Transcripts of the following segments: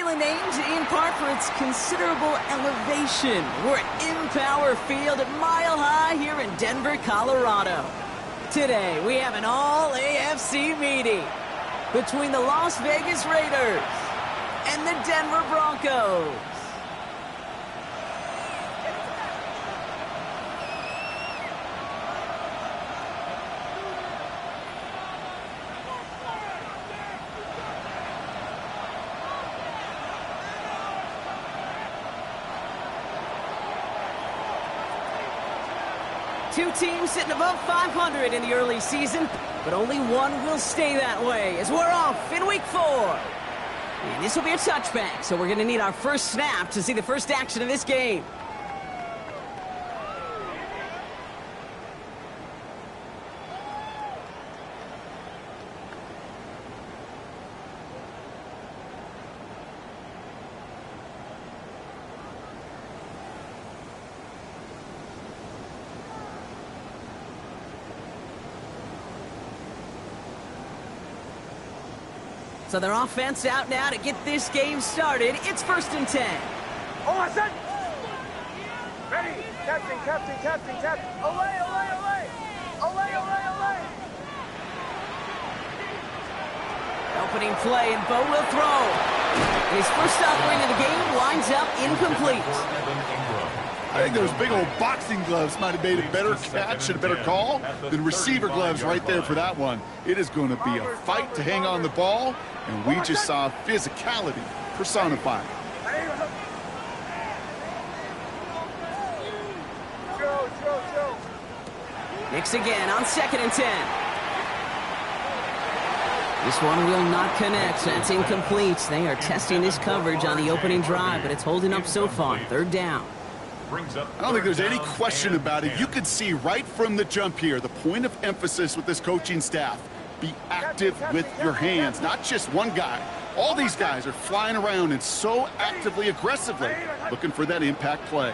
popularly named in part for its considerable elevation. We're at Empower Field at Mile High here in Denver, Colorado. Today, we have an all-AFC meeting between the Las Vegas Raiders and the Denver Broncos. Two teams sitting above 500 in the early season, but only one will stay that way as we're off in week 4. And this will be a touchback, so we're going to need our first snap to see the first action of this game. So their offense out now to get this game started. It's 1st and 10. Oh, I said! Ready! Captain, captain, captain, captain! Olay, olay, olay! Olay, olay, olay! Opening play, and Bo will throw. His first offering of the game winds up incomplete. I think those big old boxing gloves might have made a better catch and a better call than receiver gloves right there for that one. It is going to be a fight to hang on the ball, and we just saw physicality personified. Nix again on 2nd and 10. This one will not connect. That's incomplete. They are testing this coverage on the opening drive, but it's holding up so far. 3rd down. I don't think there's any question about it. You could see right from the jump here, the point of emphasis with this coaching staff. Be active with your hands, not just one guy. All these guys are flying around and so actively, aggressively looking for that impact play.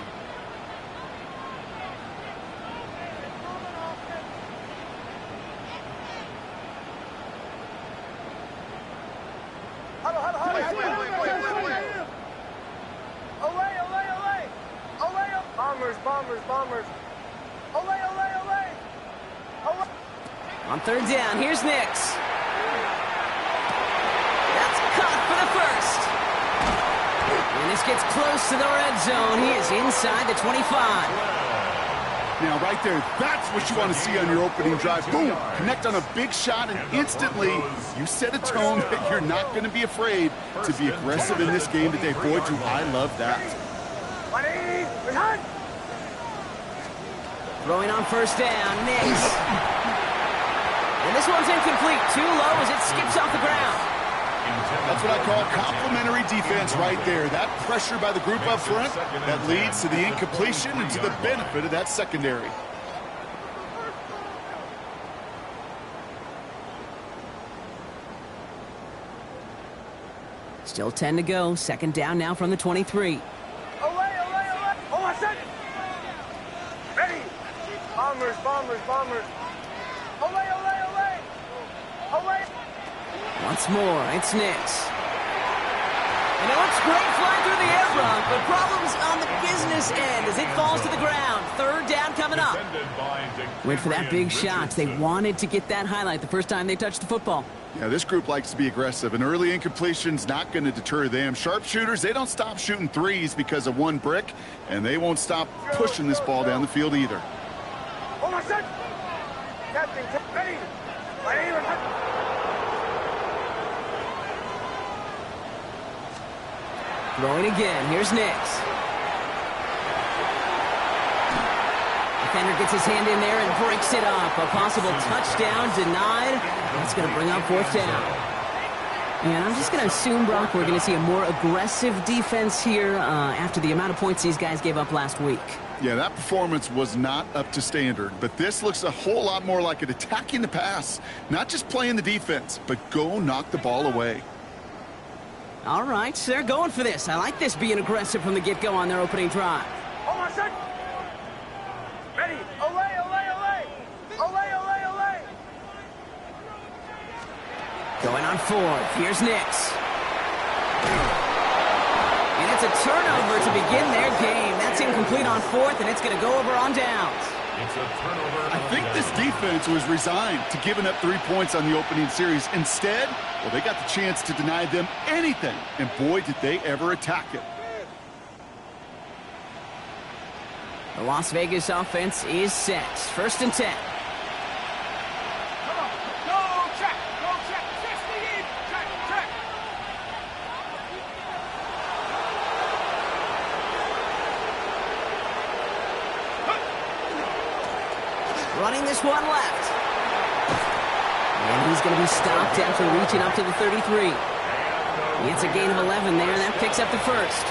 Bombers. Olay, olay, olay! Olay! On 3rd down, here's Nix. That's caught for the first. And this gets close to the red zone. He is inside the 25. Now, right there, that's what you want to see on your opening drive. Boom! Connect on a big shot, and instantly you set a tone that you're not going to be afraid to be aggressive in this game today. Boy, do I love that. Throwing on 1st down, Nix. And this one's incomplete. Too low as it skips off the ground. That's what I call complimentary defense right there. That pressure by the group up front, that leads to the incompletion and to the benefit of that secondary. Still 10 to go. 2nd down now from the 23. Oh, I said it! Ready! Bombers. Olay, olay, olay! Olay! Once more, it's Nix. And it looks great flying through the air, Brock, but problems on the business end as it falls to the ground. 3rd down coming up. Went for that big shot. They wanted to get that highlight the first time they touched the football. Yeah, this group likes to be aggressive. An early incompletion's not going to deter them. Sharpshooters, they don't stop shooting threes because of one brick, and they won't stop pushing this ball down the field either. Oh, my son! Captain, ready! Throwing again. Here's Nix. Defender gets his hand in there and breaks it up. A possible touchdown denied. That's going to bring up 4th down. And I'm just going to assume, Brock, we're going to see a more aggressive defense here after the amount of points these guys gave up last week. Yeah, that performance was not up to standard, but this looks a whole lot more like it attacking the pass. Not just playing the defense, but go knock the ball away. All right, so they're going for this. I like this being aggressive from the get-go on their opening drive. Oh, my son! Ready! Olay, olay, olay! Olay, olay, olay! Going on 4th. Here's Nix. a turnover to begin their game. That's incomplete on fourth, and it's going to go over on downs. It's a turnover. I think this defense was resigned to giving up 3 points on the opening series. Instead, well, they got the chance to deny them anything, and boy, did they ever attack it. The Las Vegas offense is set. 1st and 10. Come on. Go check. Go check. 60. Check. Check. Running this one left. And he's going to be stopped after reaching up to the 33. It's a gain of 11 there, and that picks up the first.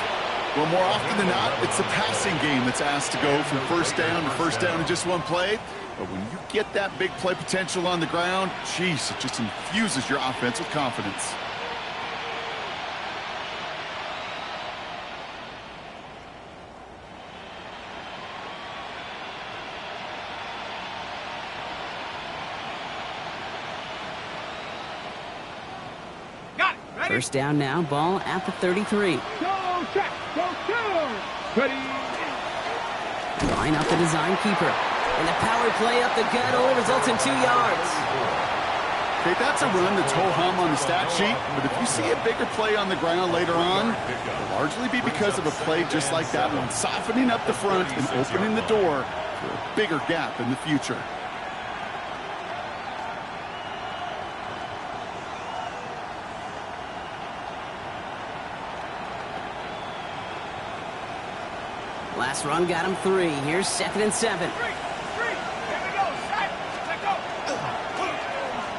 Well, more often than not, it's the passing game that's asked to go from first down to first down in just one play. But when you get that big play potential on the ground, geez, it just infuses your offense with confidence. Got it. Ready? First down now, ball at the 33. Go check. Go two. Ready. Line up the design keeper. And the power play up the gut only results in 2 yards. Okay, that's a run that's ho-hum on the stat sheet, but if you see a bigger play on the ground later on, it'll largely be because of a play just like that one, softening up the front and opening the door for a bigger gap in the future. Last run got him 3. Here's 2nd and 7. 3. Here we go. Set. Let go.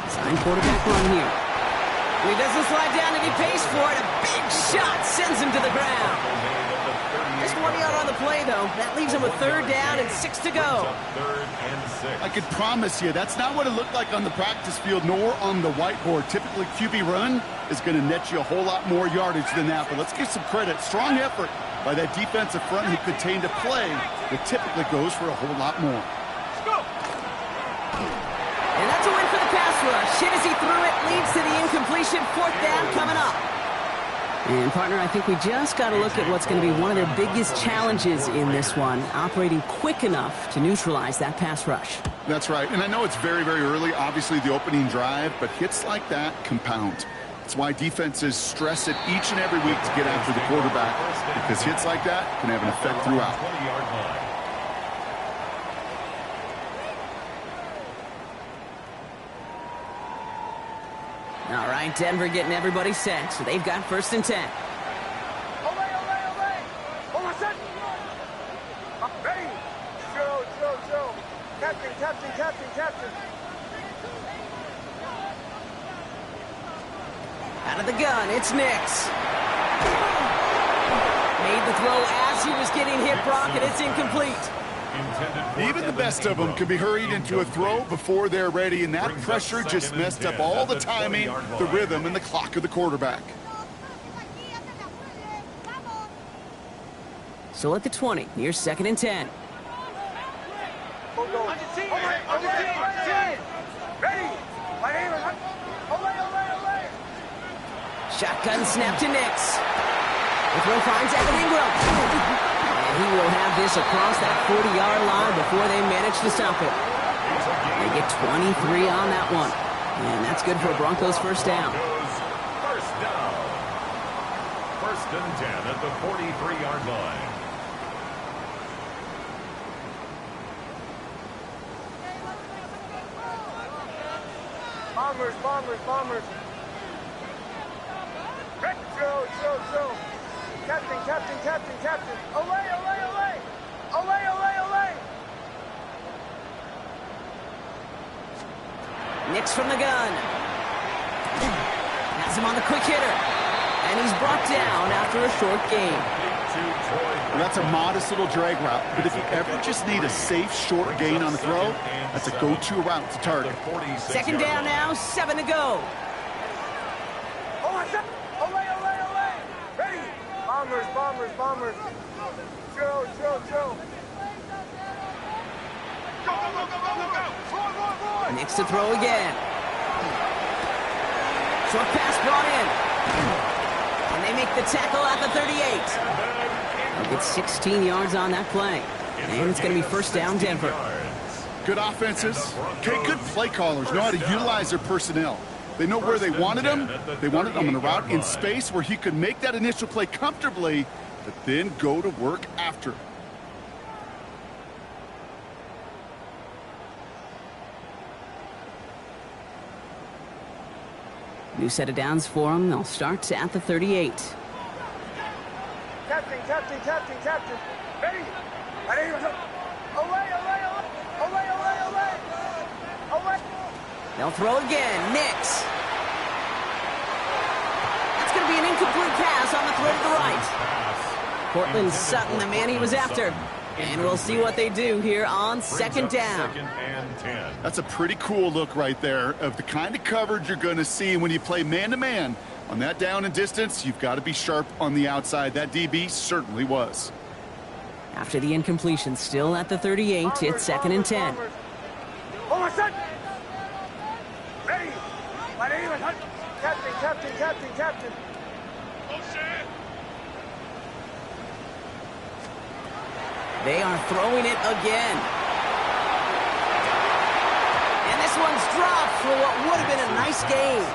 Design quarterback run here. He doesn't slide down and he pays for it. A big shot sends him to the ground. Just 1 yard on the play, though. That leaves him with 3rd down and 6 to go. 3rd and 6. I could promise you that's not what it looked like on the practice field nor on the whiteboard. Typically, QB run is going to net you a whole lot more yardage than that, but let's give some credit. Strong effort by that defensive front who contained a play that typically goes for a whole lot more. Let's go. And that's a win for the pass rush. Hit as he threw it, leads to the incompletion. 4th down coming up. And, partner, I think we just got to look at what's going to be one of their biggest challenges in this one, operating quick enough to neutralize that pass rush. That's right, and I know it's very, very early, obviously the opening drive, but hits like that compound. That's why defenses stress it each and every week to get after the quarterback, because hits like that can have an effect throughout. 20-yard line. All right, Denver getting everybody set, so they've got 1st and 10. Olay, olay, olay. Hold on, set. Ready. Joe. Captain. Out of the gun, it's Nix. Made the throw as he was getting hit, Brock, and it's incomplete. Even the best of them can be hurried into a throw before they're ready, and that pressure just messed up all the timing, the rhythm, and the clock of the quarterback. So at the 20, here's 2nd and 10. On your team. Ready. Right here. Olay. Shotgun snap to Nix. The throw finds Evan Ingram. And he will have this across that 40-yard line before they manage to stop it. They get 23 on that one. And that's good for a Broncos 1st down. First down. 1st and 10 at the 43-yard line. Bombers. Joe. Captain. Olay. Nix from the gun. Has him on the quick hitter. And he's brought down after a short gain. Well, that's a modest little drag route, but if you ever just need a safe, short gain on the throw, that's a go-to route to target. 2nd down now, 7 to go. Olay. Ready. Bombers. Joe. Go. Nix to throw again. Short pass brought in. And they make the tackle at the 38. They'll get 16 yards on that play. And it's going to be first down, Denver. Good offenses. Okay, good play callers know how to utilize their personnel. They know where they wanted him. They wanted him on a route in space where he could make that initial play comfortably, but then go to work after. New set of downs for them. They'll start at the 38. Captain. Ready? Away. They'll throw again. Nix. That's going to be an incomplete pass on the throw to the right. Cortland Sutton, the man he was after. And we'll see what they do here on second down. Second and 10. That's a pretty cool look right there of the kind of coverage you're going to see when you play man-to-man. On that down and distance, you've got to be sharp on the outside. That DB certainly was. After the incompletion, still at the 38, it's second and 10. Oh, my son! Ready? Captain. They are throwing it again. And this one's dropped for what would have been a nice game.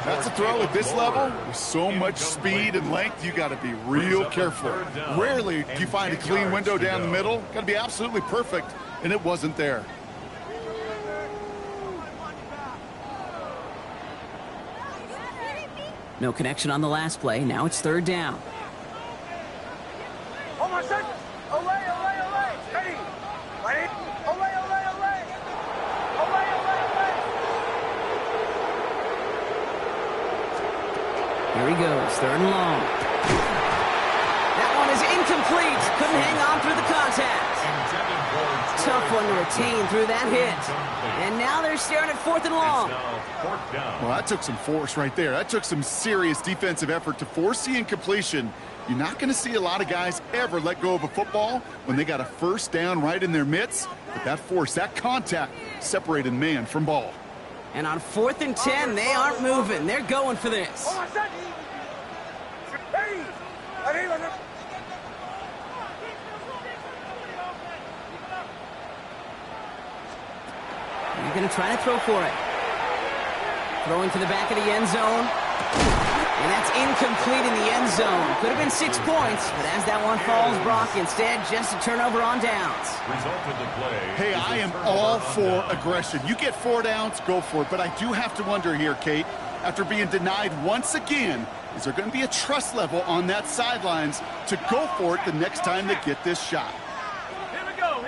That's a throw at this level. With so much speed and length, you got to be real careful. Rarely do you find a clean window down the middle. Got to be absolutely perfect, and it wasn't there. No connection on the last play. Now it's third down. Oh, my son! Away! Ready? Away! Here he goes, third and long. That one is incomplete. Couldn't hang on through the contact. Tough one to retain through that hit. And now they're staring at fourth and long. Well, that took some force right there. That took some serious defensive effort to force the incompletion. You're not going to see a lot of guys ever let go of a football when they got a first down right in their midst. But that force, that contact, separated man from ball. And on 4th and 10, they aren't moving. They're going for this. Oh, my son! Ready? They're going to try to throw for it. Throwing to the back of the end zone. And that's incomplete in the end zone. Could have been 6 points, but as that one falls, Brock, instead just a turnover on downs. Hey, I am all for aggression. You get 4 downs, go for it. But I do have to wonder here, Kate, after being denied once again, is there going to be a trust level on that sidelines to go for it the next time they get this shot? Here we go.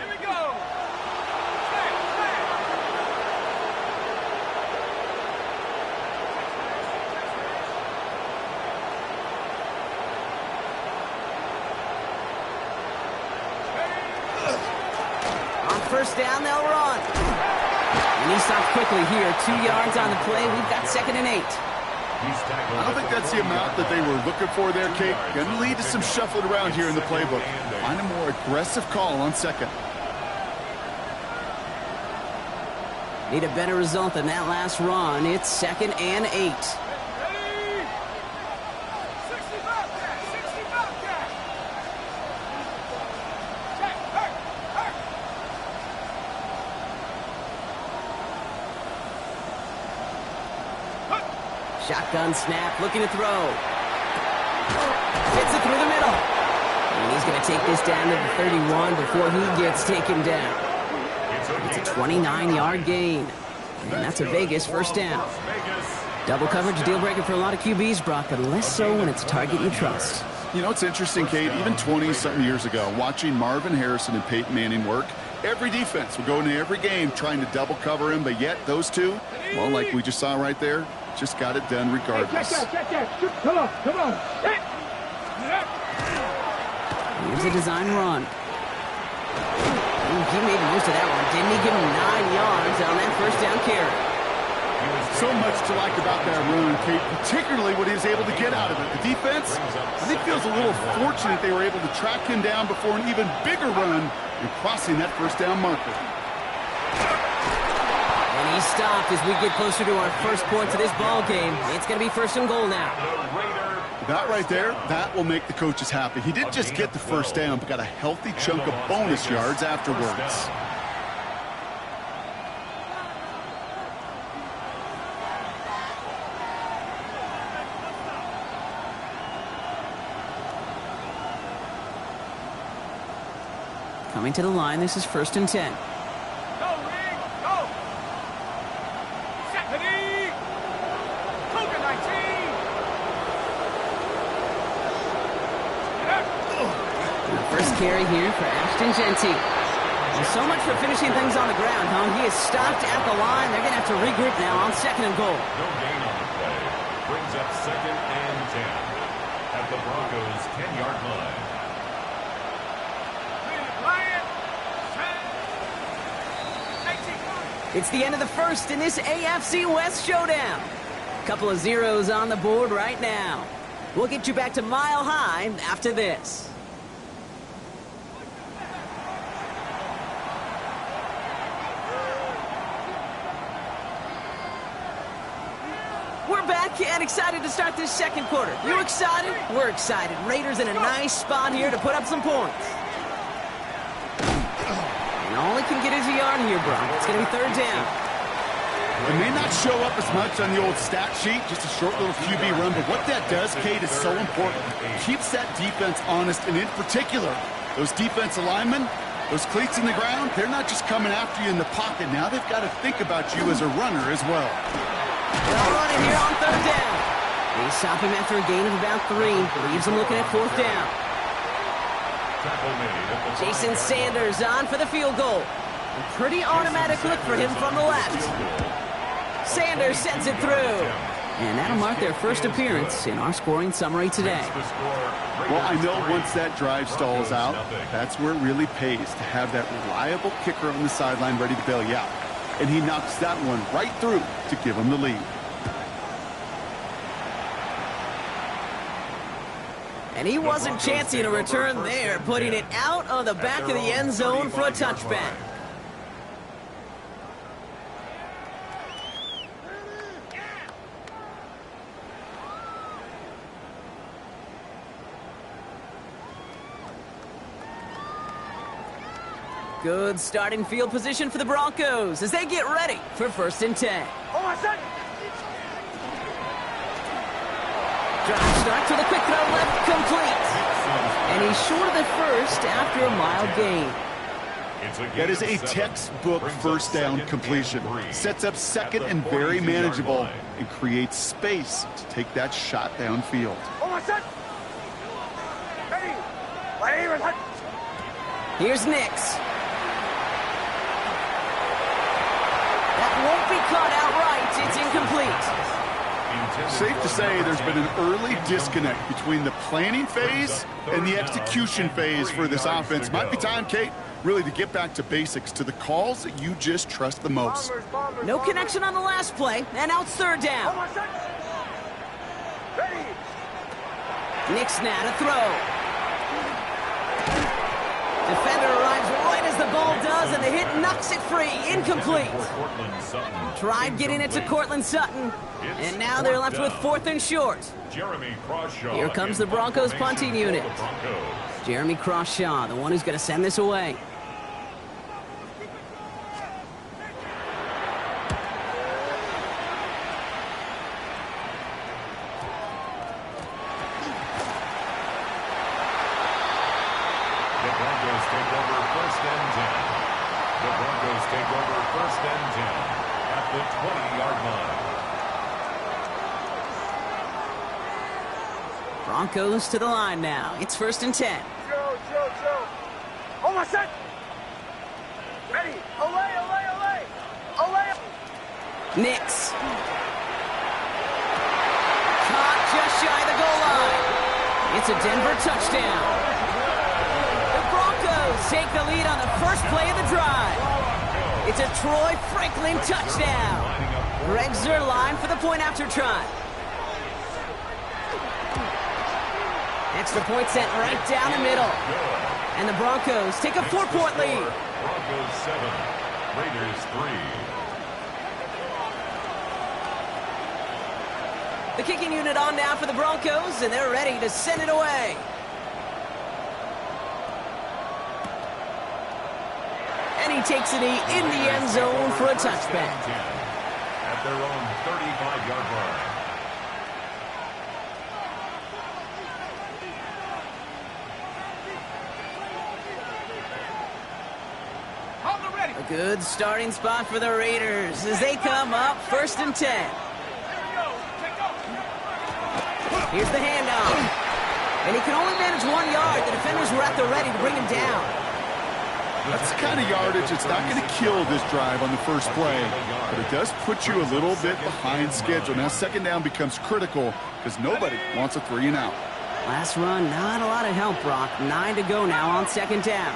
First down, they'll run. And he stops quickly here. 2 yards on the play. We've got second and 8. I don't think that's the amount that they were looking for there, Kate. Going to lead to some shuffling around here in the playbook. Find a more aggressive call on second. Need a better result than that last run. It's second and 8. Shotgun snap, looking to throw. Fits it through the middle. And he's going to take this down to the 31 before he gets taken down. It's a 29-yard gain. And that's a Vegas first down. Double coverage, deal breaker for a lot of QBs, Brock, but less so when it's a target you trust. You know, it's interesting, Kate, even 20-something years ago, watching Marvin Harrison and Peyton Manning work, every defense would go into every game trying to double cover him, but yet those two, well, like we just saw right there, just got it done regardless. Come on. Here's a design run. He made most of that one, didn't he? Give him 9 yards on that first down carry. So much to like about that run, Kate, particularly what he was able to get out of it. The defense, I think, feels a little fortunate they were able to track him down before an even bigger run and crossing that first down marker. And he stopped as we get closer to our first point to this ball game. It's going to be first and goal now. The Raider That right there, that will make the coaches happy. He didn't just get the first down, but got a healthy chunk of bonus yards afterwards. Coming to the line, this is 1st and 10. Go, Rick, go! Stephanie! Cougar 19! First carry here for Ashton Genty. And so much for finishing things on the ground, huh? He is stopped at the line. They're going to have to regroup now on 2nd and goal. No gain on the play. Brings up 2nd and 10 at the Broncos' 10-yard line. It's the end of the first in this AFC West showdown. Couple of zeros on the board right now. We'll get you back to Mile High after this. We're back and excited to start this second quarter. You excited? We're excited. Raiders in a nice spot here to put up some points. All he can get is a yard here, Brock. It's going to be 3rd down. It may not show up as much on the old stat sheet, just a short little QB run, but what that does, Kate, is so important. Keeps that defense honest, and in particular, those defensive linemen, those cleats in the ground, they're not just coming after you in the pocket. Now they've got to think about you as a runner as well. They'll run it here on 3rd down. They stop him after a gain of about 3. Leaves him looking at 4th down. Jason Sanders on for the field goal. A pretty automatic look for him from the left. Sanders sends it through. And that'll mark their first appearance in our scoring summary today. Well, I know once that drive stalls out, that's where it really pays to have that reliable kicker on the sideline ready to bail you out. And he knocks that one right through to give him the lead. And he wasn't chancing a return there, putting it out of the back of the end zone for a touchback. Good starting field position for the Broncos as they get ready for 1st and 10. Oh, my son! Drive start to the quick throw left, complete. And he's short of the first after a mild gain. That is a textbook first down completion. Sets up 2nd and very manageable and creates space to take that shot downfield. Oh, my son! Ready! Here's Nix. That won't be caught outright. It's incomplete. Safe to say there's been an early disconnect between the planning phase and the execution phase for this offense. Might be time, Kate, really to get back to basics, to the calls that you just trust the most. No connection on the last play, and now it's 3rd down. Nix now to throw. Defender arrives right as the ball does, and the hit knocks it free. Incomplete. Tried getting it to Cortland Sutton, and now they're left with 4th and short. Here comes the Broncos punting unit. Jeremy Crawshaw, the one who's going to send this away. Broncos to the line now. It's 1st and 10. Joe. Oh, my son! Ready! Olay! Nix. Caught just shy of the goal line. It's a Denver touchdown. The Broncos take the lead on the first play of the drive. It's a Troy Franklin touchdown. Greg Zuerlein for the point after try. Extra point sent right down the middle. And the Broncos take a 4-point lead. Broncos 7, Raiders 3. The kicking unit on now for the Broncos, and they're ready to send it away. And he takes a knee in the end zone for a touchback. At their own 35-yard line. A good starting spot for the Raiders as they come up 1st and 10. Here's the handoff. And he can only manage 1 yard. The defenders were at the ready to bring him down. That's the kind of yardage it's not going to kill this drive on the first play, but it does put you a little bit behind schedule. Now 2nd down becomes critical because nobody wants a 3 and out. Last run, not a lot of help, Brock. 9 to go now on 2nd down.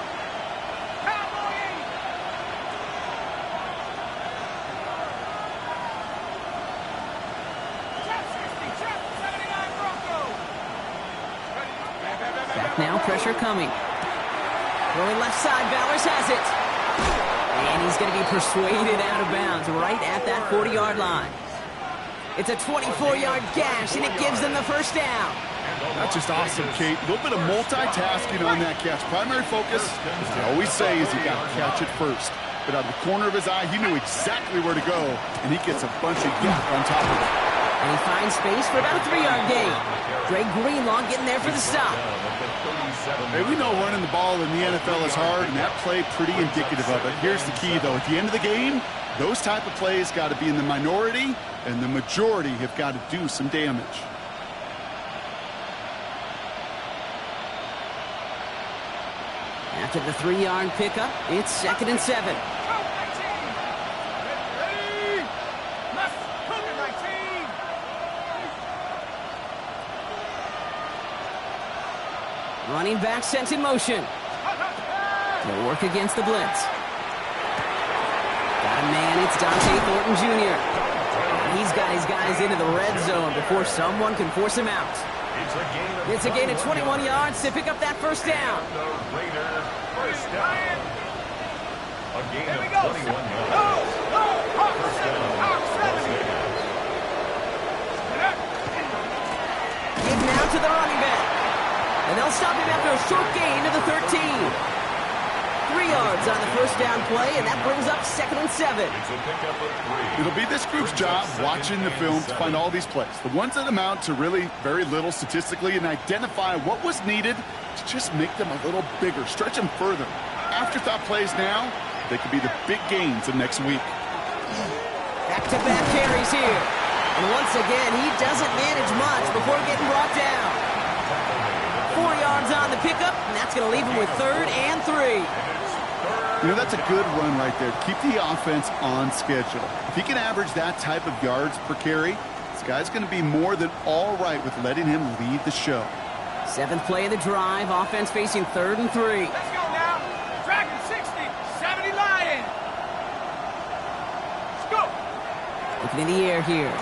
Now pressure coming. Rolling left side, Bowers has it. And he's going to be persuaded out of bounds right at that 40-yard line. It's a 24-yard gash, and it gives them the 1st down. That's just awesome, Kate. A little bit of multitasking on that catch. Primary focus, as I always say, is you got to catch it first. But out of the corner of his eye, he knew exactly where to go, and he gets a bunch of yak on top of it. And he finds space for about a 3-yard gain. Greg Greenlaw getting there for the stop. Hey, we know running the ball in the NFL is hard, and that play pretty indicative of it. Here's the key, though. At the end of the game, those type of plays got to be in the minority, and the majority have got to do some damage. After the 3-yard pickup, it's 2nd and 7. Running back sent in motion. They'll work against the blitz. Got a man, it's Dante Thornton Jr. He's got his guys into the red zone before someone can force him out. It's a gain of 21 yards to pick up that 1st down. A gain of 21 yards. Give now to the running back. And they'll stop him after a short gain of the 13. 3 yards on the 1st down play, and that brings up 2nd and 7. It'll be this group's job watching the film to find all these plays, the ones that amount to really very little statistically, and identify what was needed to just make them a little bigger, stretch them further. Afterthought plays now, they could be the big gains of next week. Back-to-back carries here. And once again, he doesn't manage much before getting brought down. 4 yards on the pickup, and that's going to leave him with 3rd and 3. You know, that's a good run right there. Keep the offense on schedule. If he can average that type of yards per carry, this guy's going to be more than all right with letting him lead the show. 7th play of the drive, offense facing 3rd and 3. Let's go now. Dragon 60, 70 Lion. Let's go. Looking in the air here.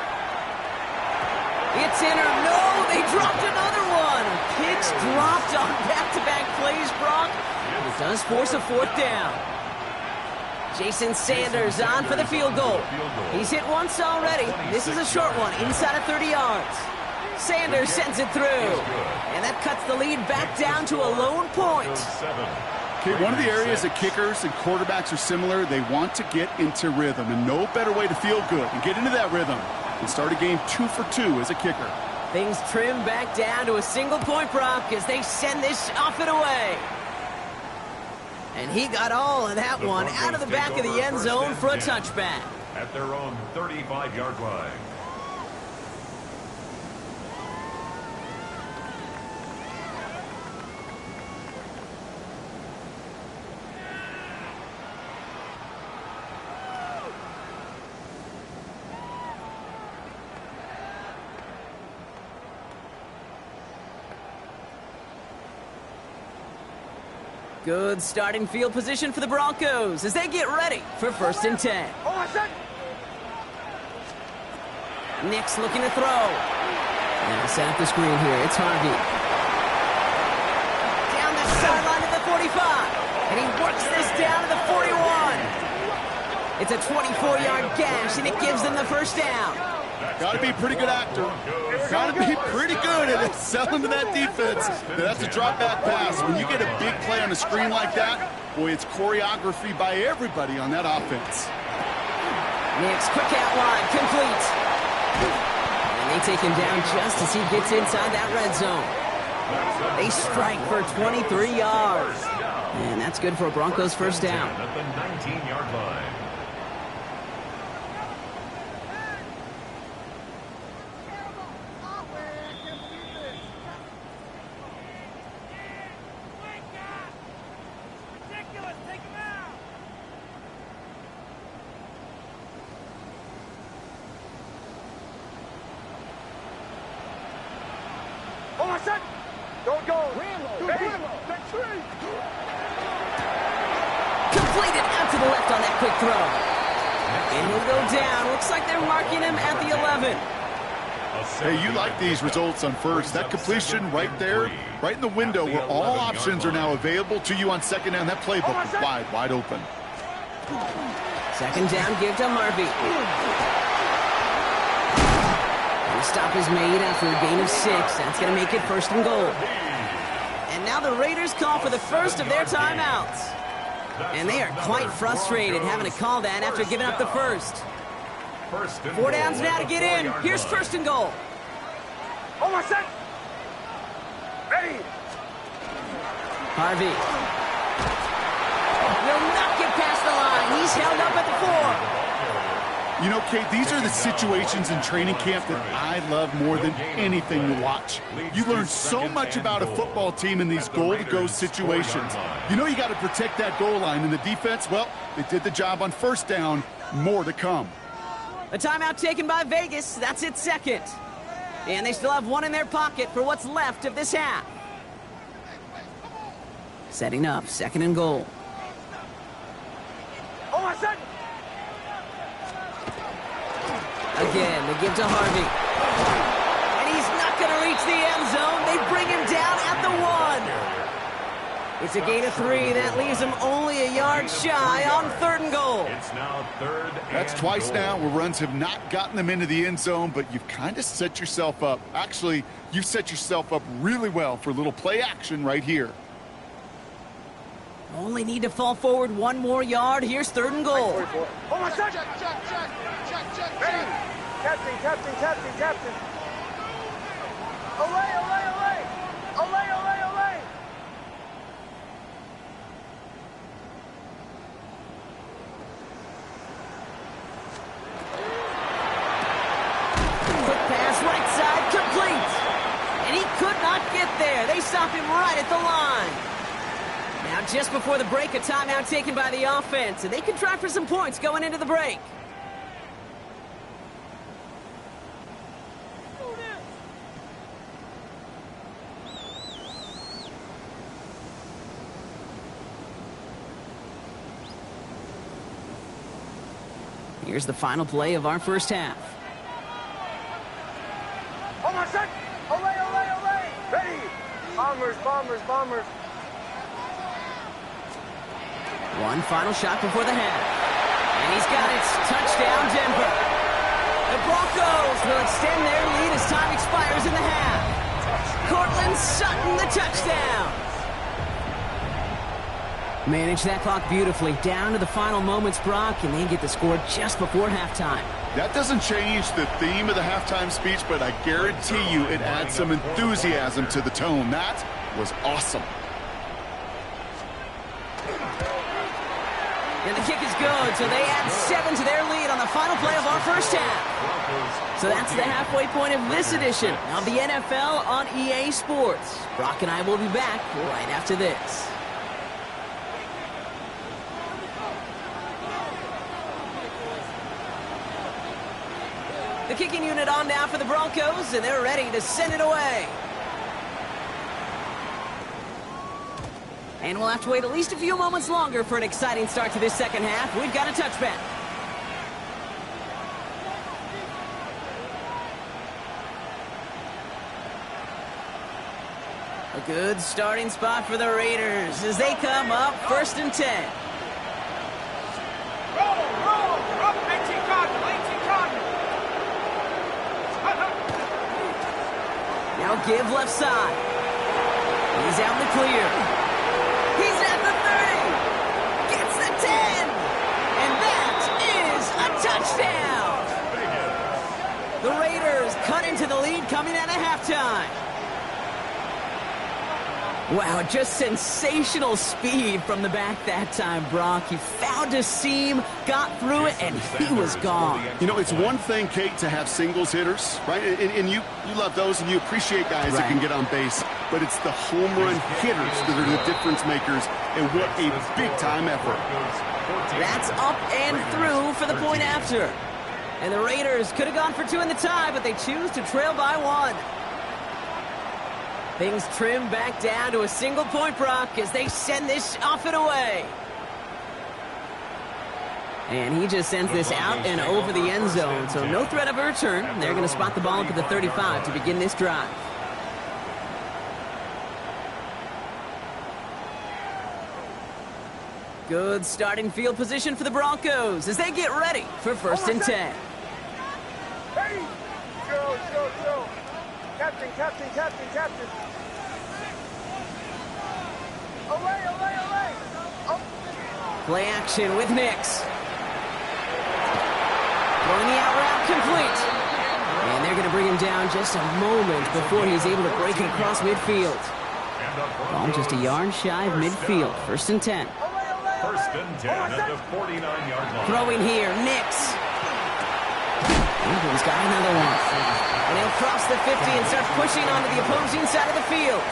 It's in or no, they dropped another one. Picks dropped on back-to-back plays, Brock. It does force a 4th down. Jason Sanders on for the field goal. He's hit once already. This is a short one, inside of 30 yards. Sanders sends it through. And that cuts the lead back down to a lone point. Okay, one of the areas that kickers and quarterbacks are similar, they want to get into rhythm. And no better way to feel good and get into that rhythm and start a game 2 for 2 as a kicker. Things trim back down to a single point, Brock, as they send this off and away. And he got all of that one out of the back of the end zone for a touchback. At their own 35-yard line. Good starting field position for the Broncos as they get ready for 1st and 10. Nick's looking to throw. And set up the screen here. It's Harvey. Down the sideline to the 45. And he works this down to the 41. It's a 24-yard gash, and it gives them the 1st down. Got to be a pretty good actor. Gotta be pretty good at selling to that defense. That's a drop back pass. When you get a big play on a screen like that, boy, it's choreography by everybody on that offense. Nix, quick out wide, complete. And they take him down just as he gets inside that red zone. They strike for 23 yards. And that's good for a Broncos first down. At the 19-yard line. Don't go. Completed out to the left on that quick throw. And he'll go down. Looks like they're marking him at the 11. Hey, you like these results on first. That completion right there, right in the window where all options are now available to you on second down. That playbook is wide open. Second down, give to Harvey. The stop is made after a gain of 6. That's going to make it first and goal. And now the Raiders call for the first of their timeouts. And they are quite frustrated having to call that after giving up the first. 4 downs now to get in. Here's first and goal. Ready. Harvey. Will not get past the line. He's held up at the 4. You know, Kate, these are the situations in training camp that I love more than anything to watch. You learn so much about a football team in these goal-to-go situations. You know you got to protect that goal line, and the defense, well, they did the job on first down. More to come. A timeout taken by Vegas. That's its second. And they still have one in their pocket for what's left of this half. Setting up, second and goal. Again, they give to Harvey. And he's not going to reach the end zone. They bring him down at the 1. It's a gain of 3. That leaves him only a yard shy on third and goal. It's now third and That's twice goal. now where runs have not gotten them into the end zone, but you've kind of set yourself up. Actually, you've set yourself up really well for a little play action right here. Only need to fall forward 1 more yard. Here's third and goal. Ready. Captain. Olay. Quick pass, right side, complete. And he could not get there. They stop him right at the line. Now, just before the break, a timeout taken by the offense, and they can try for some points going into the break. Here's the final play of our first half. Olay. Ready. Bombers. One final shot before the half. And he's got it. Touchdown, Denver. The Broncos will extend their lead as time expires in the half. Cortland Sutton, the touchdown. Manage that clock beautifully. Down to the final moments, Brock, and they get the score just before halftime. That doesn't change the theme of the halftime speech, but I guarantee you it adds some enthusiasm to the tone. That was awesome. And the kick is good, so they add 7 to their lead on the final play of our first half. So that's the halfway point of this edition of the NFL on EA Sports. Brock and I will be back right after this. The kicking unit on now for the Broncos, and they're ready to send it away. And we'll have to wait at least a few moments longer for an exciting start to this second half. We've got a touchback. A good starting spot for the Raiders as they come up first and 10. That'll give left side. He's out in the clear. He's at the 30. Gets the 10. And that is a touchdown. The Raiders cut into the lead coming out of halftime. Wow, just sensational speed from the back that time, Brock. He found a seam, got through it, and he was gone. You know, it's one thing, Kate, to have singles hitters, right? And you love those, and you appreciate guys that can get on base. But it's the home run hitters that are the difference makers, and what a big-time effort. That's up and through for the point after. And the Raiders could have gone for 2 in the tie, but they choose to trail by 1. Things trim back down to a single point, Brock, as they send this off and away. And he just sends this out and over the end zone, so no threat of a return. They're going to spot the ball up at the 35 to begin this drive. Good starting field position for the Broncos as they get ready for 1st and 10. Hey! Go. Captain. Away. Oh. Play action with Nix. Throwing the out route complete. And they're going to bring him down just a moment before he's able to break it across midfield. Ball just a yard shy of midfield. 1st and 10. 1st and 10 at the 49-yard line. Throwing here, Nix. England's got another one. And he'll cross the 50 and start pushing onto the opposing side of the field.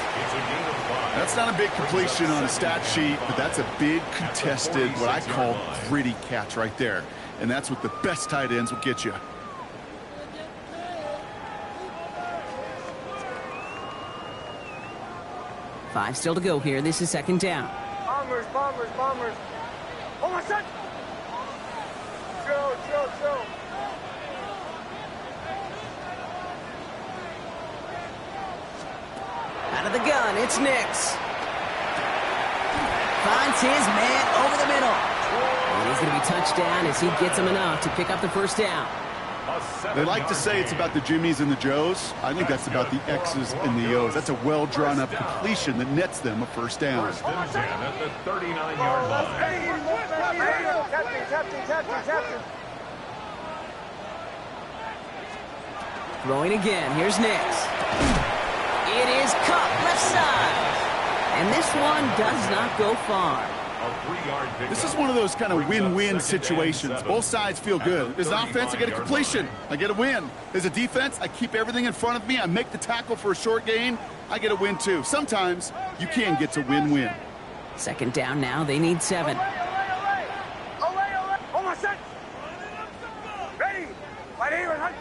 That's not a big completion on a stat sheet, but that's a big contested, what I call gritty catch right there. And that's what the best tight ends will get you. Five still to go here. This is 2nd down. Bombers. Oh, my son! Go. Out of the gun, it's Nix. Finds his man over the middle. And he's going to be touched down as he gets him enough to pick up the 1st down. They like to say it's about the Jimmies and the Joes. I think that's about the X's and the O's. That's a well-drawn-up completion that nets them a 1st down. 1st and 10 at the 39-yard line. Captain. Throwing again. Here's Nix. It is cut left side. And this one does not go far. This is one of those kind of win-win situations. Both sides feel good. As an offense, I get a completion. I get a win. As a defense, I keep everything in front of me. I make the tackle for a short gain. I get a win, too. Sometimes you can get to win-win. 2nd down now. They need 7. Olay. Oh, my son! Ready! Right here, hunt!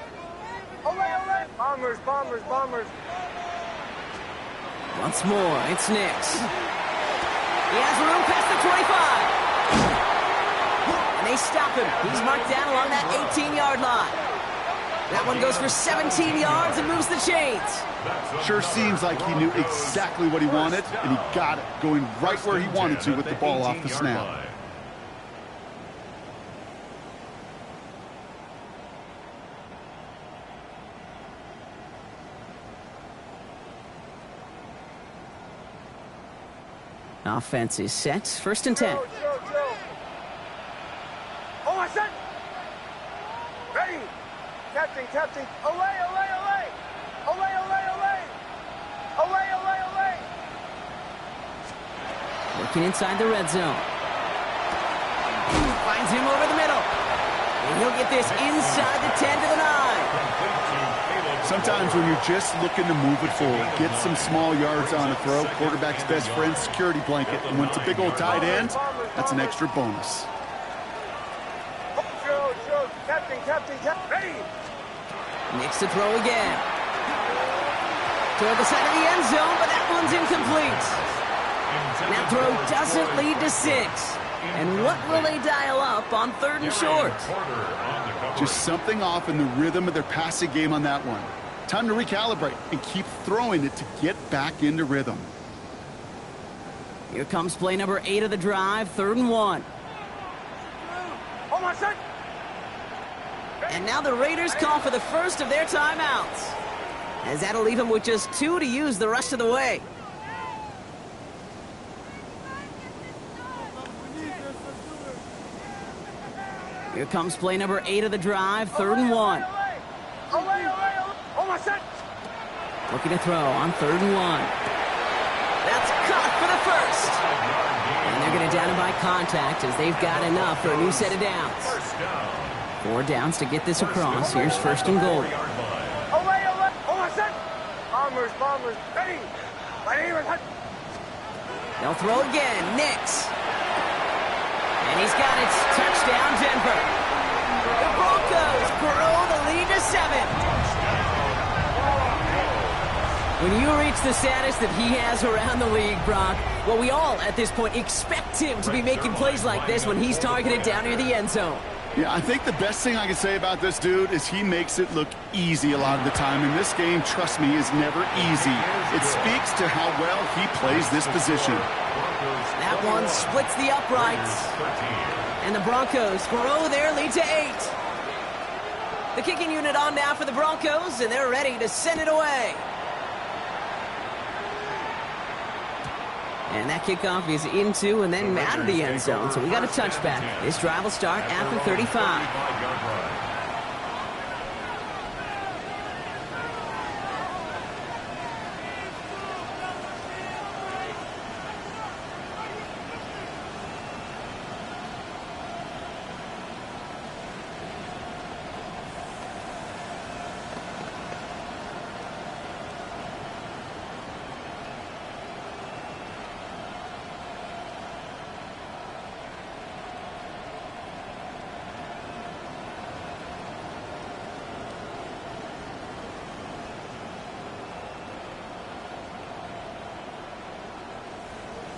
Olay! Bombers. Once more, it's Nix. He has room past the 25. And they stop him. He's marked down along that 18-yard line. That one goes for 17 yards and moves the chains. Sure seems like he knew exactly what he wanted, and he got it, going right where he wanted to with the ball off the snap. Offense is set. 1st and 10. Joe. Oh, my son! Ready! Captain. Olay! Working inside the red zone. Finds him over the middle. And he'll get this inside the 10 to the 9. Sometimes when you're just looking to move it forward, get some small yards on a throw, quarterback's best friend, security blanket. And when it's a big old tight end, that's an extra bonus. Joe. Captain. Ready! Nix to throw again. Toward the side of the end zone, but that one's incomplete. That throw doesn't lead to 6. And what will they dial up on 3rd and short? Just something off in the rhythm of their passing game on that one. Time to recalibrate and keep throwing it to get back into rhythm. Here comes play number 8 of the drive, 3rd and 1. Oh, my son! And now the Raiders call for the first of their timeouts. as that'll leave him with just 2 to use the rest of the way. Here comes play number 8 of the drive, 3rd and 1. Looking to throw on 3rd and 1. That's caught for the first. And they're going to down him by contact as they've got enough for a new set of downs. 4 downs to get this across. Here's 1st and goal. Bombers, ready. They'll throw again. Nix. And he's got it. Touchdown, Denver. The Broncos grow the lead to 7. When you reach the status that he has around the league, Brock, well, we all at this point expect him to be making plays like this when he's targeted down near the end zone. Yeah, I think the best thing I can say about this dude is he makes it look easy a lot of the time. And this game, trust me, is never easy. It speaks to how well he plays this position. That one splits the uprights. And the Broncos grow their lead to 8. The kicking unit on now for the Broncos, and they're ready to send it away. And that kickoff is into and then out of the end zone. So we got a touchback. This drive will start at the 35.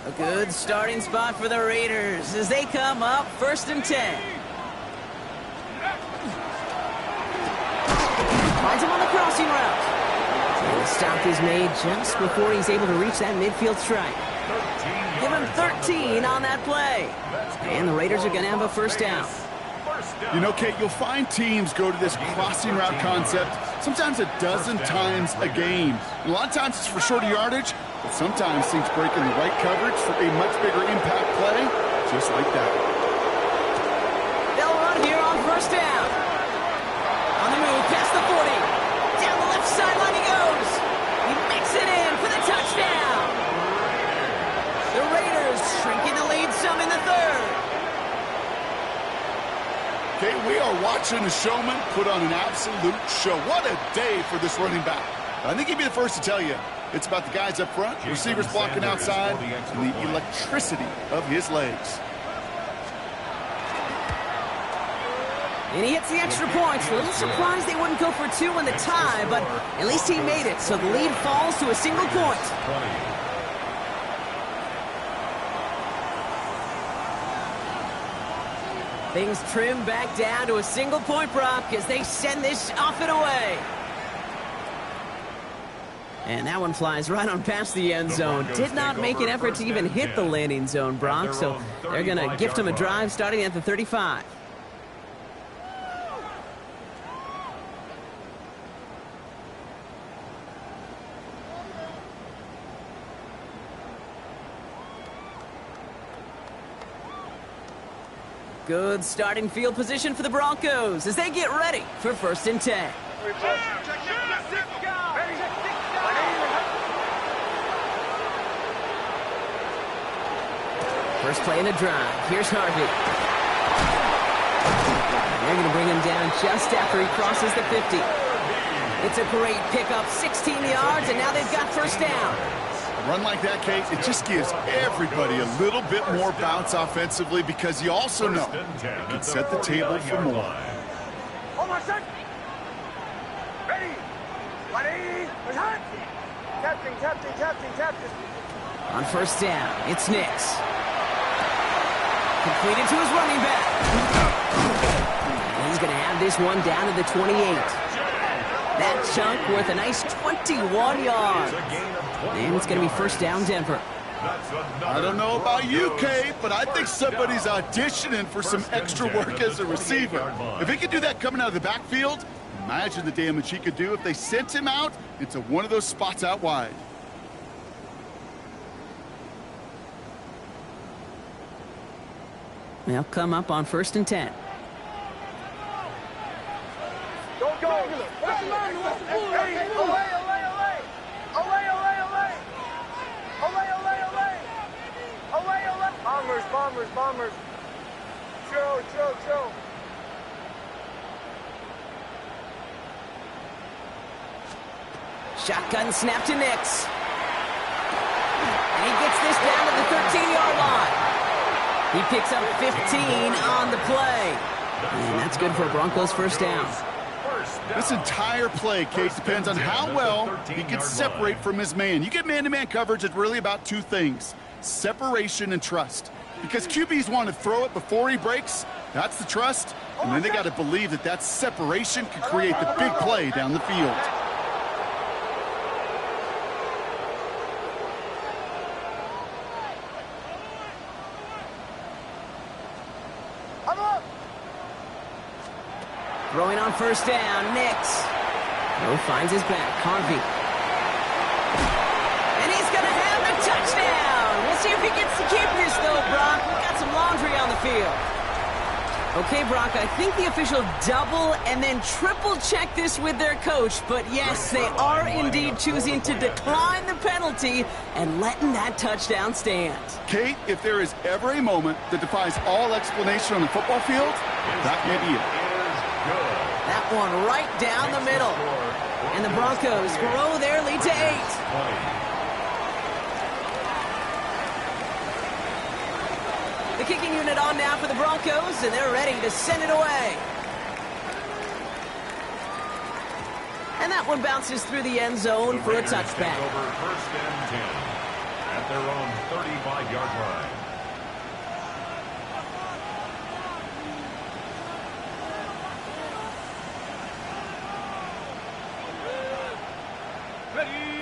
A good starting spot for the Raiders as they come up 1st and 10. Finds him on the crossing route. And the stop is made just before he's able to reach that midfield strike. Give him 13 on that play. And the Raiders are going to have a 1st down. You know, Kate, you'll find teams go to this crossing route concept sometimes a dozen times a game. A lot of times it's for shorter yardage, but sometimes teams break in the right coverage for a much bigger impact play, just like that. They'll run here on 1st down. On the move, past the 40. Down the left sideline he goes. He makes it in for the touchdown. The Raiders shrinking the lead some in the 3rd. Okay, we are watching a showman put on an absolute show. What a day for this running back. I think he'd be the first to tell you it's about the guys up front, receivers blocking outside, and the electricity of his legs. And he hits the extra points. A little surprised they wouldn't go for 2 in the tie, but at least he made it, so the lead falls to a single point. Things trim back down to a single point, Brock, as they send this off and away. And that one flies right on past the end zone. Did not make an effort to even hit the landing zone, Brock, so they're going to gift him a drive starting at the 35. Good starting field position for the Broncos as they get ready for 1st and 10. First play in a drive. Here's Harvey. They're going to bring him down just after he crosses the 50. It's a great pickup, 16 yards, and now they've got 1st down. A run like that, Kate, it just gives everybody a little bit more bounce offensively because you also know it can set the table for more. Hold on, son. Ready. Captain. On 1st down, it's Nix. Completed to his running back. And he's going to have this one down to the 28. That chunk worth a nice 21 yards. And it's going to be 1st down, Denver. I don't know about you, Kate, but I think somebody's auditioning for some extra work as a receiver. If he can do that coming out of the backfield, Imagine the damage he could do if they sent him out into one of those spots out wide. They'll come up on 1st and 10. Don't go. Bombers. Chill. Shotgun snap to Nix. And he gets this down to the 13-yard line. He picks up 15 on the play. And that's good for a Broncos first down. This entire play, Case, depends on how well he can separate from his man. You get man-to-man coverage, it's really about two things: separation and trust. Because QBs want to throw it before he breaks, that's the trust. And then they got to believe that that separation can create the big play down the field. Throwing on 1st down, Nix. Rowe finds his back, Harvey. And he's going to have the touchdown. We'll see if he gets to keep this, though, Brock. We've got some laundry on the field. Okay, Brock, I think the official double and then triple check this with their coach. But yes, they are indeed choosing to decline the penalty and letting that touchdown stand. Kate, if there is ever a moment that defies all explanation on the football field, that may be it. That one right down the middle. And the Broncos grow their lead to 8. The kicking unit on now for the Broncos, and they're ready to send it away. And that one bounces through the end zone for a touchback. Over 1st and 10 at their own 35-yard line.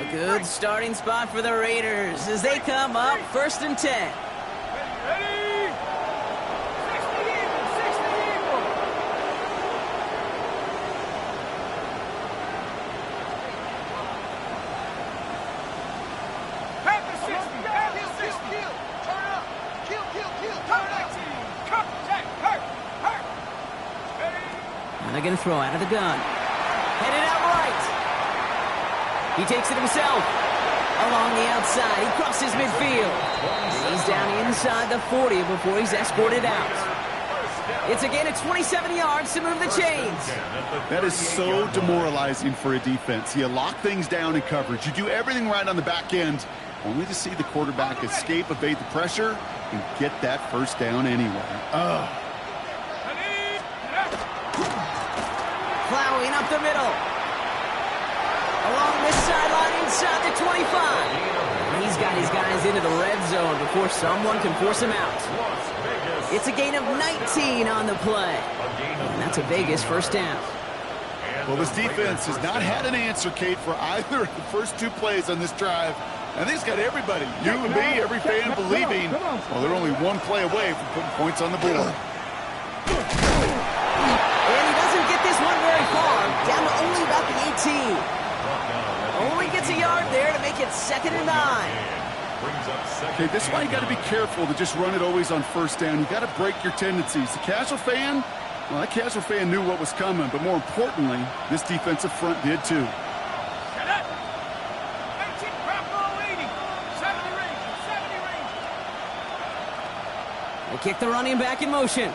A good starting spot for the Raiders as they come up 1st and 10. Ready? 60 Eagle. Pack the 60. Turn up. Kill. Turn up. Cut. Check. Hurt. Ready? And they're going to throw out of the gun. Headed out right. He takes it himself. Along the outside, he crosses midfield. He's down inside the 40 before he's escorted out. It's a gain of 27 yards to move the chains. That is so demoralizing for a defense. You lock things down in coverage. You do everything right on the back end, only to see the quarterback escape, evade the pressure, and get that first down anyway. Plowing up the middle. Along this sideline inside the 25. And he's got his guys into the red zone before someone can force him out. It's a gain of 19 on the play. And that's a Vegas first down. Well, this defense has not had an answer, Kate, for either of the first 2 plays on this drive. I think it's got everybody, you and me, every fan believing, well, they're only 1 play away from putting points on the board. And he doesn't get this one very far, down to only about the 18. Only gets a yard there to make it 2nd and 9. Okay, this is why you got to be careful to just run it always on 1st down. You got to break your tendencies. The casual fan, well, that casual fan knew what was coming, but more importantly, this defensive front did too. Shut up. 19 Bravo 80. 70 range. They kick the running back in motion.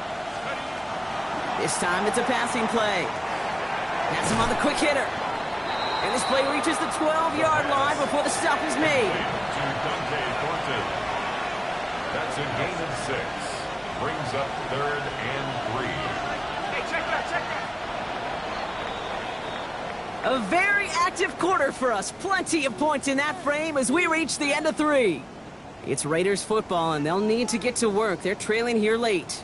This time it's a passing play. That's him on the quick hitter. And this play reaches the 12-yard line before the stop is made. That's a gain of 6. Brings up 3rd and 3. Hey, check that. A very active quarter for us. Plenty of points in that frame as we reach the end of 3. It's Raiders football, and they'll need to get to work. They're trailing here late.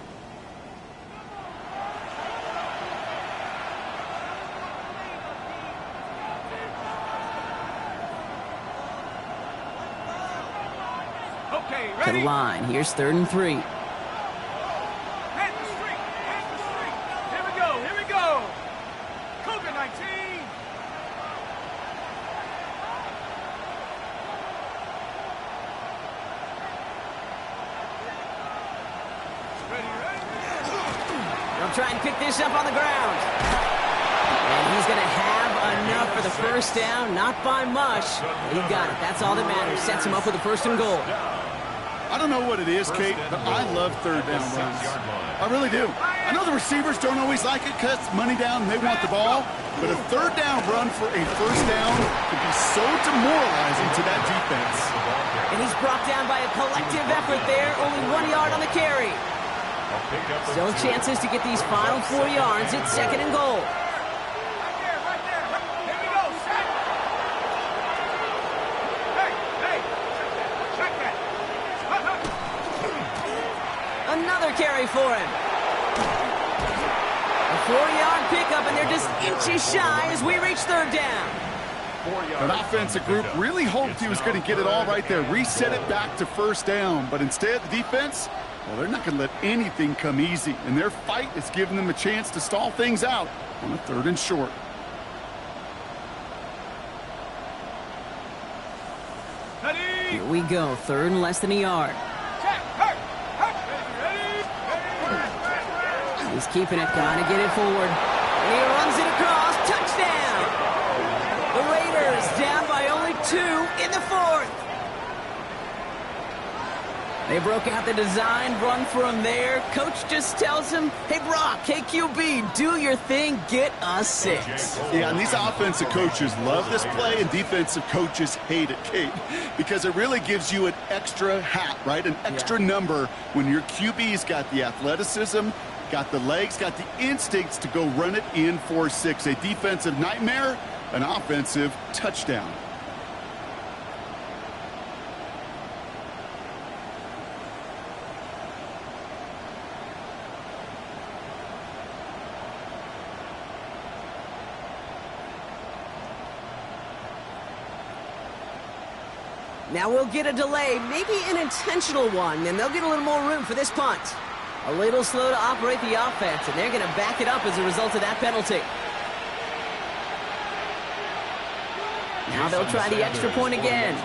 Okay, To the ready? line. Here's 3rd and 3. Hit the street. Here we go. COVID-19. try and pick this up on the ground. And he's going to have enough for the first down. Not by much. He got it. That's all that matters. Sets him up with the first and goal. I don't know what it is, Kate, but I love third down runs. I really do. I know the receivers don't always like it because it's money down and they want the ball, but a third down run for a first down can be so demoralizing to that defense. And he's brought down by a collective effort there. Only 1 yard on the carry. Still chances to get these final 4 yards. It's second and goal. Another carry for him. A 4-yard pickup, and they're just inches shy as we reach third down. That offensive group really hoped he was going to get it all right there, reset it back to first down. But instead, the defense, well, they're not going to let anything come easy. And their fight is giving them a chance to stall things out on a third and short. Here we go, third and less than a yard. He's keeping it, gotta get it forward. And he runs it across, touchdown! The Raiders down by only 2 in the fourth. They broke out the design run for him there. Coach just tells him, hey, Brock, KQB, do your thing, get us 6. Yeah, and these offensive coaches love this play, and defensive coaches hate it, Kate, because it really gives you an extra hat, right? An extra number when your QB's got the athleticism, got the legs, got the instincts to go run it in for 6. A defensive nightmare, an offensive touchdown. Now we'll get a delay, maybe an intentional one, and they'll get a little more room for this punt. A little slow to operate the offense, and they're going to back it up as a result of that penalty. Now they'll try the extra point again.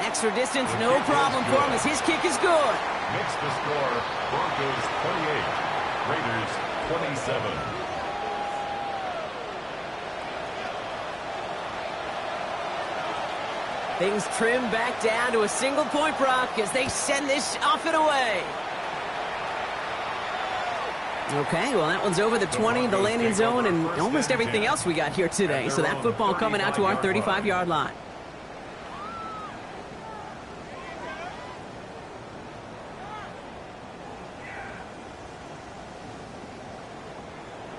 Extra distance, no problem for him as his kick is good. Makes the score Broncos 28, Raiders 27. Things trim back down to a single point, Brock, as they send this off and away. Okay, well, that one's over the 20, the landing zone, and almost everything else we got here today. So that football coming out to our 35-yard line.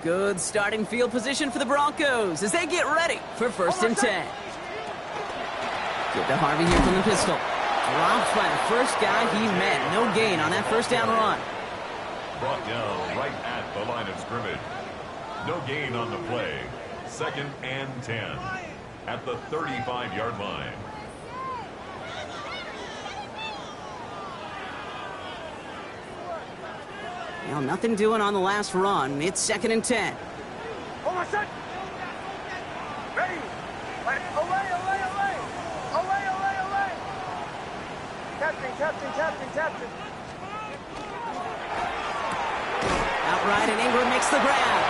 Good starting field position for the Broncos as they get ready for first and 10. Good to Harvey here from the pistol. Drops by the first guy he met. No gain on that first down run. Brought down right at the line of scrimmage. No gain on the play. Second and 10 at the 35-yard line. Well, nothing doing on the last run. It's second and 10. Hold on, set. Ready. Away, away, away. Away, away, away. Captain. Outright, and Ingram makes the grab.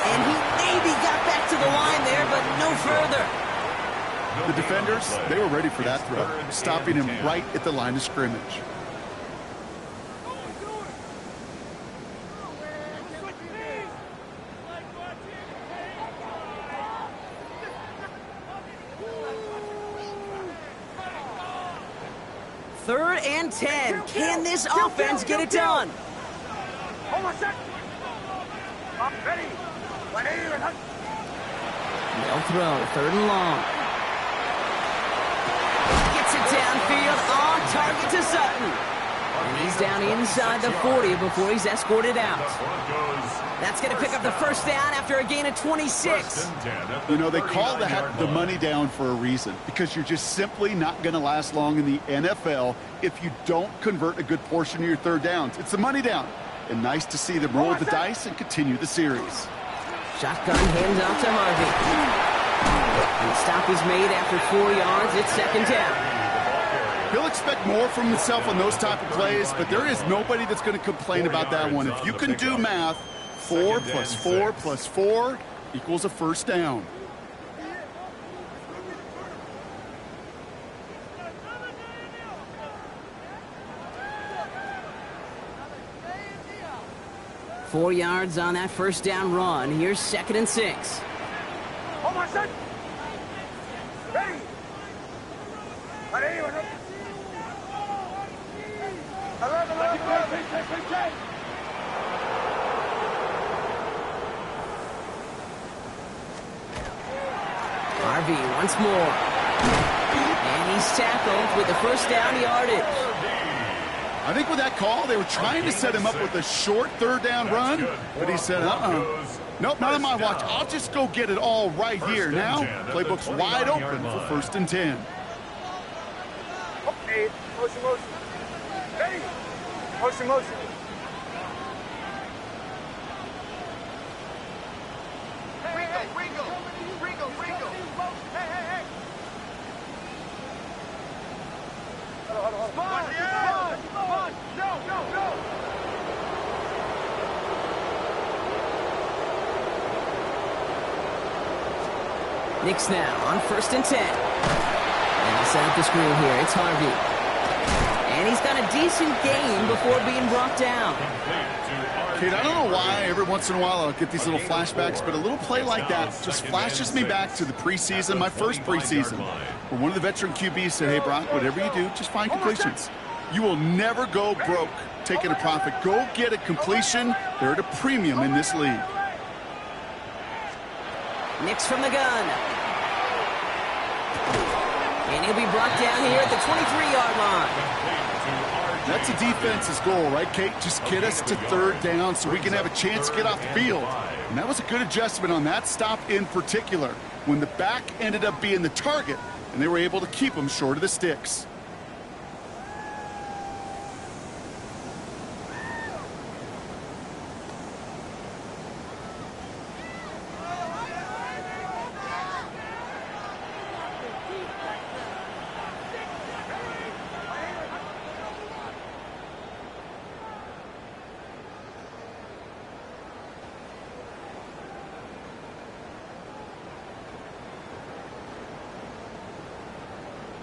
And he maybe got back to the line there, but no further. The defenders, they were ready for that throw, stopping him right at the line of scrimmage. Third and 10. Can this offense get it done? Hold on, set. Ready. They'll throw. Third and long. Gets it downfield on target to Sutton. And he's down inside the 40 before he's escorted out. That's going to pick up the first down after a gain of 26. You know, they call that the money down for a reason, because you're just simply not going to last long in the NFL if you don't convert a good portion of your third downs. It's the money down. And nice to see them roll the dice and continue the series. Shotgun handoff to Harvey. Stop is made after 4 yards. It's second down. He'll expect more from himself on those type of plays, but there is nobody that's going to complain about that one. If you can do math, 4 plus 4 plus 4 equals a first down. Four yards on that first down run. Here's second and 6. Oh my son! Ready! Ready! 11. RV once more. And he's tackled with the first down yardage. I think with that call, they were trying to set him up with a short third down run, but he said, nope, not on my watch. I'll just go get it all right here. Now, playbook's wide open for first and 10. Okay, motion. Ready? Motion. Ringo. Hey. Spawn. Go. Knicks now on first and 10. And they set up the screen here. It's Harvey. And he's got a decent gain before being brought down. Kate, I don't know why every once in a while I'll get these little flashbacks, but a little play like that just flashes me back to the preseason, my first preseason, where one of the veteran QBs said, hey, Brock, whatever you do, just find completions. You will never go broke taking a profit. Go get a completion. They're at a premium in this league. Knicks from the gun. And he'll be brought down here at the 23-yard line. That's a defense's goal, right, Kate? Just get us to third down so we can have a chance to get off the field. And that was a good adjustment on that stop in particular, when the back ended up being the target, and they were able to keep him short of the sticks.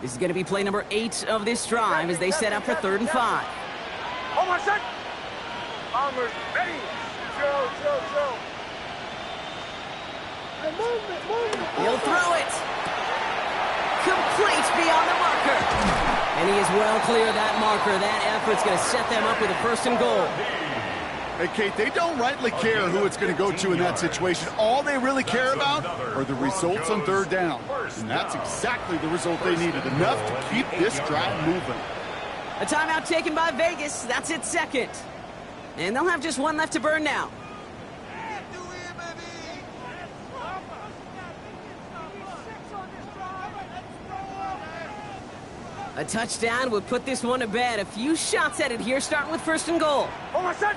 This is going to be play number 8 of this drive as they set up for 3rd and 5. Oh my son! Bombers, ready! Drill. He'll throw it. Complete beyond the marker. And he is well clear of that marker. That effort's going to set them up with a 1st and goal. Hey, Kate, they don't rightly care who it's going to go to in that situation. All they really care about are the results on 3rd down. And that's exactly the result they needed. Enough to keep this drive moving. A timeout taken by Vegas. That's its 2nd. And they'll have just 1 left to burn now. A touchdown would put this one to bed. A few shots at it here, starting with 1st and goal. Oh my son!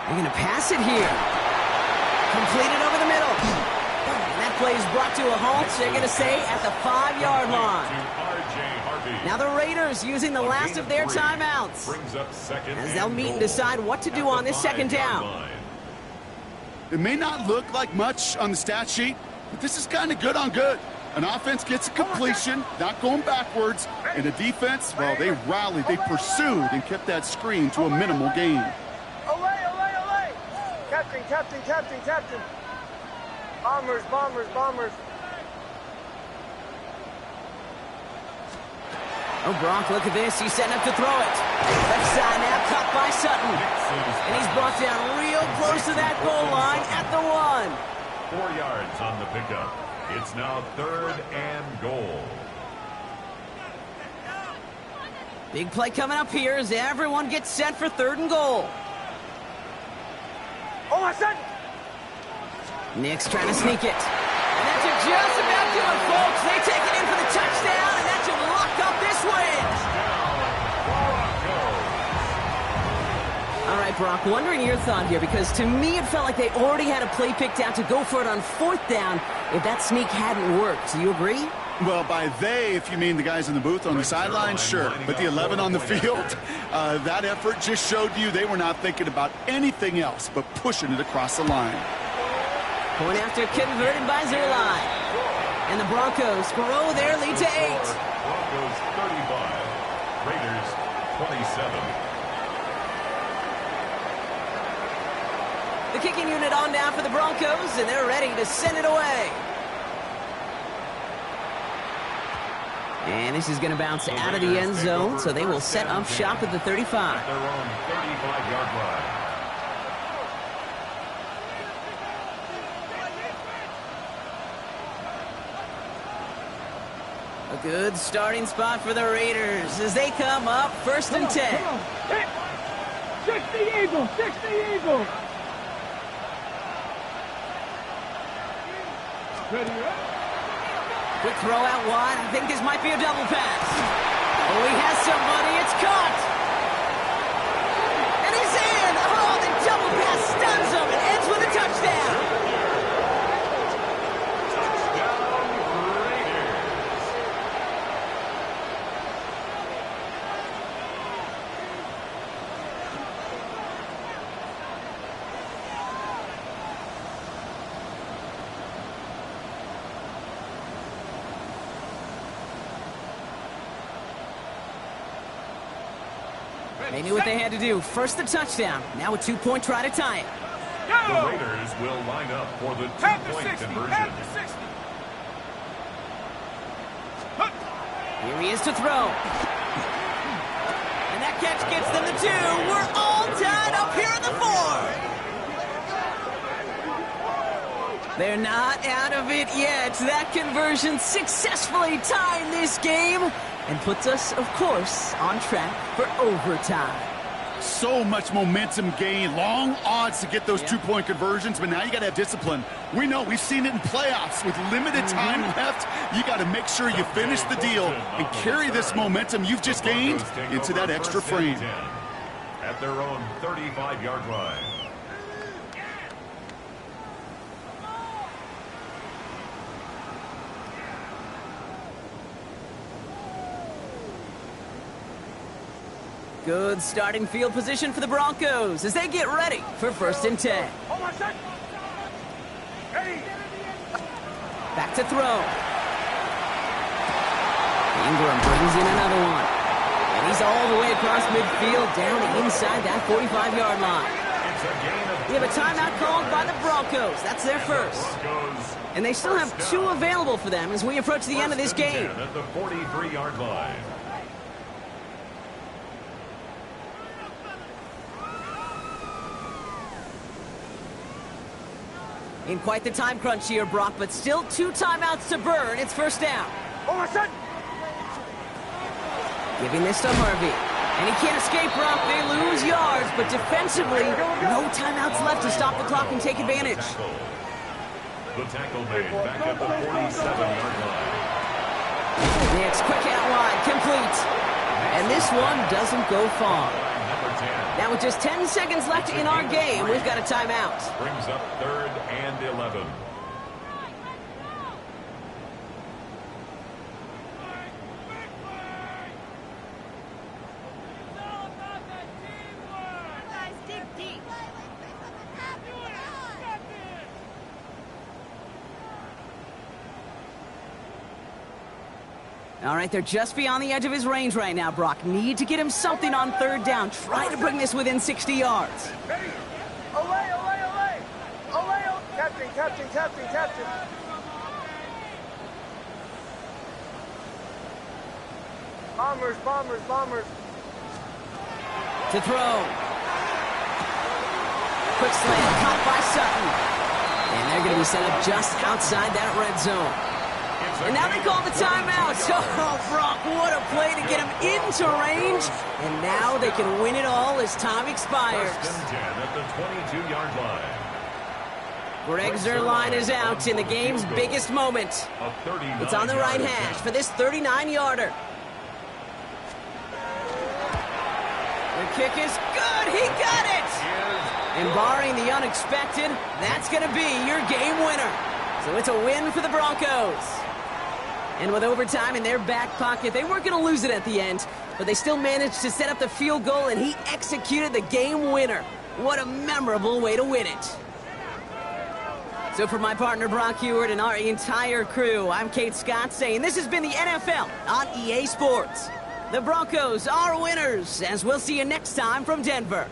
They're going to pass it here. Completed over the middle. And that play is brought to a halt. They're going to say at the 5-yard line. Now the Raiders using the last of their timeouts as they'll meet and decide what to do on this 2nd down. It may not look like much on the stat sheet, but this is kind of good on good. An offense gets a completion, not going backwards, and a defense, well, they rallied, they pursued, and kept that screen to a minimal gain. Olay! Captain! Bombers! Oh, Brock, look at this. He's setting up to throw it. Left side now, caught by Sutton. And he's brought down real close to that goal line at the 1. 4 yards on the pickup. It's now 3rd and goal. Big play coming up here as everyone gets set for 3rd and goal. Oh my son! Knicks trying to sneak it. And that should just about do it, folks. They take it in for the touchdown, and that should lock up this win. All right, Brock, wondering your thought here, because to me it felt like they already had a play picked out to go for it on 4th down if that sneak hadn't worked. Do you agree? Well, by they, if you mean the guys in the booth on the sideline, sure. But the 11 on the field, that effort just showed you they were not thinking about anything else but pushing it across the line. Point after converted by Zerline. And the Broncos grow their lead to 8. Broncos 35, Raiders 27. The kicking unit on now for the Broncos, and they're ready to send it away. And this is going to bounce out of the end zone, so they will set up shop at the 35. At their own 35-yard line. A good starting spot for the Raiders as they come up 1st and 10. 60 Eagles, 60 Eagles. Ready up. Quick throw out wide. I think this might be a double pass. Oh, he has somebody. It's caught. And he's in. Oh, the double pass stuns him and ends with a touchdown. They knew what they had to do. First the touchdown. Now a 2-point try to tie it. The Raiders will line up for the 2-point conversion. Here he is to throw. And that catch gets them the 2. We're all tied up here in the 4. They're not out of it yet. That conversion successfully tying this game and puts us, of course, on track for overtime. So much momentum gain, long odds to get those 2-point conversions, but now you got to have discipline. We know, we've seen it in playoffs with limited time left. You got to make sure you finish the deal and carry this momentum you've just gained into that extra frame. At their own 35-yard line. Good starting field position for the Broncos as they get ready for 1st and 10. Hold on a sec. Ready. Back to throw. Ingram brings in another one. And he's all the way across midfield down inside that 45-yard line. We have a timeout called by the Broncos. That's their first. And they still have 2 available for them as we approach the end of this game. At the 43-yard line. In quite the time crunch here, Brock, but still 2 timeouts to burn. It's 1st down. Hold on a sec. Giving this to Harvey. And he can't escape, Brock. They lose yards, but defensively, no timeouts left to stop the clock and take advantage. The tackle made back at the 47-yard line. Next, quick out wide, complete. And this one doesn't go far. Now with just 10 seconds left in our game, we've got a timeout. Brings up 3rd and 11. All right, they're just beyond the edge of his range right now, Brock. Need to get him something on 3rd down. Try to bring this within 60 yards. Ready. Olay, olay, olay. Olay, olay. Captain, captain, captain, captain. Bombers, bombers, bombers. To throw. Quick slant, caught by Sutton. And they're going to be set up just outside that red zone. And now they call the timeout. Oh, Brock, what a play to get him into range. And now they can win it all as time expires. 1st and 10 at the 22-yard line. Greg Zuerlein is out in the game's biggest moment. It's on the right hash for this 39-yarder. The kick is good. He got it. And barring the unexpected, that's going to be your game winner. So it's a win for the Broncos. And with overtime in their back pocket, they weren't going to lose it at the end, but they still managed to set up the field goal, and he executed the game winner. What a memorable way to win it. So for my partner Brock Heward and our entire crew, I'm Kate Scott saying this has been the NFL on EA Sports. The Broncos are winners, as we'll see you next time from Denver.